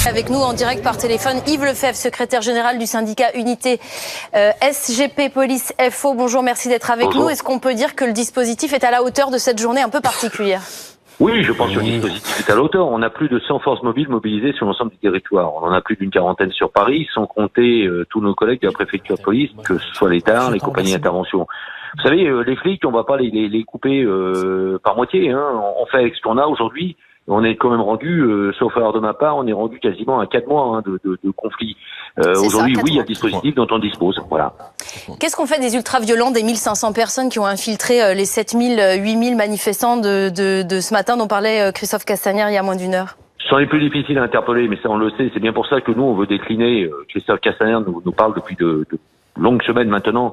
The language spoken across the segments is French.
Avec nous en direct par téléphone, Yves Lefebvre, secrétaire général du syndicat Unité SGP Police FO. Bonjour, merci d'être avec nous. Est-ce qu'on peut dire que le dispositif est à la hauteur de cette journée un peu particulière ? Oui, je pense que le dispositif est à la hauteur. On a plus de 100 forces mobiles mobilisées sur l'ensemble du territoire. On en a plus d'une quarantaine sur Paris, sans compter tous nos collègues de la préfecture de police, que ce soit l'État, les compagnies d'intervention. Vous savez, les flics, on va pas les couper par moitié. On fait avec ce qu'on a aujourd'hui. On est quand même rendu, sauf erreur de ma part, on est rendu quasiment à 4 mois de conflit. Aujourd'hui, oui, il y a un dispositif dont on dispose. Voilà. Qu'est-ce qu'on fait des ultra-violents, des 1500 personnes qui ont infiltré les 7000, 8000 manifestants de ce matin dont parlait Christophe Castaner il y a moins d'une heure ? Ce sont les plus difficiles à interpeller, mais ça on le sait. C'est bien pour ça que nous, on veut décliner. Christophe Castaner nous parle depuis de longues semaines maintenant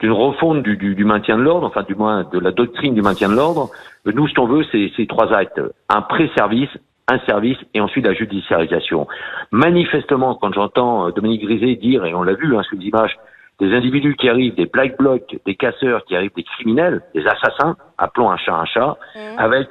d'une refonte du maintien de l'ordre, enfin du moins de la doctrine du maintien de l'ordre. Nous, ce qu'on veut, c'est 3 actes. Un pré-service, un service et ensuite la judiciarisation. Manifestement, quand j'entends Dominique Grisey dire, et on l'a vu sur les images, des individus qui arrivent, des black blocs, des casseurs qui arrivent, des criminels, des assassins, appelons un chat, avec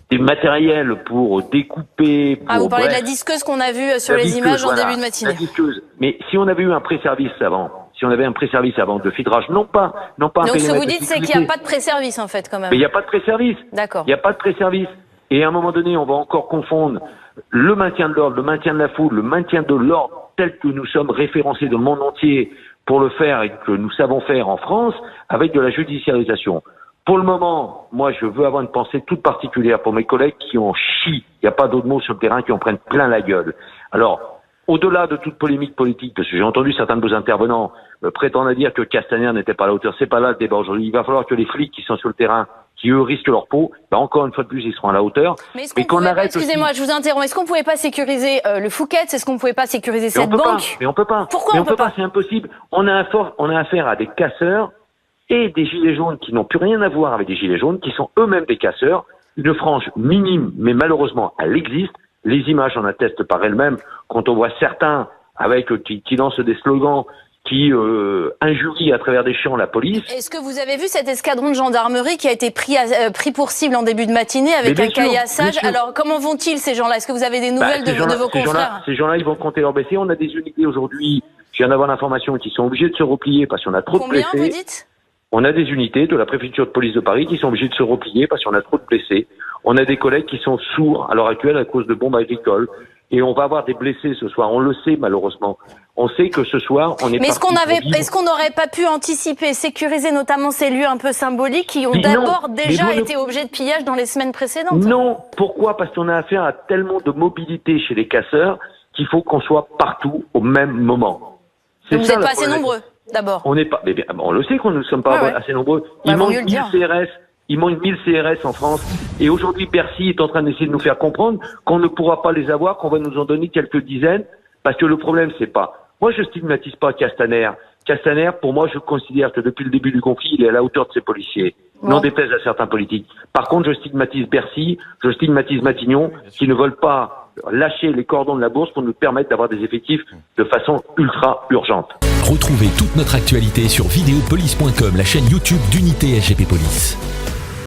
des matériels pour découper. Vous parlez de la disqueuse qu'on a vue sur les images en début de matinée. La disqueuse. Mais si on avait eu un pré-service avant, de filtrage, non pas un donc périmètre. Ce que vous dites, c'est qu'il n'y a pas de pré-service en fait quand même. Mais il n'y a pas de pré-service. D'accord. Il n'y a pas de pré-service. Et à un moment donné, on va encore confondre le maintien de l'ordre, le maintien de la foule, le maintien de l'ordre tel que nous sommes référencés dans le monde entier pour le faire et que nous savons faire en France avec de la judiciarisation. Pour le moment, moi, je veux avoir une pensée toute particulière pour mes collègues qui en chient. Il n'y a pas d'autre mot sur le terrain, qui en prennent plein la gueule. Alors, au-delà de toute polémique politique, parce que j'ai entendu certains de vos intervenants prétendre à dire que Castaner n'était pas à la hauteur, c'est pas là le débat aujourd'hui. Il va falloir que les flics qui sont sur le terrain, qui eux risquent leur peau, encore une fois de plus, ils seront à la hauteur. Mais est-ce qu'on pouvait pas, excusez-moi, je vous interromps, est-ce qu'on pouvait pas sécuriser le Fouquet's ? Est-ce qu'on pouvait pas sécuriser cette banque ? Mais on peut pas. Pourquoi on peut pas ? C'est impossible. On a affaire à des casseurs et des gilets jaunes qui n'ont plus rien à voir avec des gilets jaunes, qui sont eux-mêmes des casseurs. Une frange minime, mais malheureusement, elle existe. Les images en attestent par elles-mêmes. Quand on voit certains avec qui lancent des slogans, qui injurient à travers des champs la police. Est-ce que vous avez vu cet escadron de gendarmerie qui a été pris pour cible en début de matinée avec un caillassage ? Alors, comment vont-ils ces gens-là ? Est-ce que vous avez des nouvelles de vos confrères ? Ces gens-là, ils vont compter leur blessés. On a des unités aujourd'hui, je viens d'avoir l'information, qui sont obligées de se replier parce qu'on a trop de blessés. Combien, vous dites ? On a des unités de la préfecture de police de Paris qui sont obligées de se replier parce qu'on a trop de blessés. On a des collègues qui sont sourds à l'heure actuelle à cause de bombes agricoles. Et on va avoir des blessés ce soir. On le sait malheureusement. On sait que ce soir, on est. Mais est-ce qu'on n'aurait pas pu anticiper, sécuriser notamment ces lieux un peu symboliques qui ont déjà été objets de pillage dans les semaines précédentes ? Non. Pourquoi ? Parce qu'on a affaire à tellement de mobilité chez les casseurs qu'il faut qu'on soit partout au même moment. Donc vous n'êtes pas assez nombreux, d'abord. On n'est pas. Mais on le sait qu'on ne sommes pas assez nombreux. Il manque 1000 CRS. Il manque 1000 CRS en France. Et aujourd'hui, Bercy est en train d'essayer de nous faire comprendre qu'on ne pourra pas les avoir, qu'on va nous en donner quelques dizaines. Parce que le problème, c'est pas... Moi, je stigmatise pas Castaner. Castaner, pour moi, je considère que depuis le début du conflit, il est à la hauteur de ses policiers. N'en déplaise à certains politiques. Par contre, je stigmatise Bercy, je stigmatise Matignon, qui ne veulent pas lâcher les cordons de la bourse pour nous permettre d'avoir des effectifs de façon ultra urgente. Retrouvez toute notre actualité sur videopolice.com, la chaîne YouTube d'Unité SGP Police.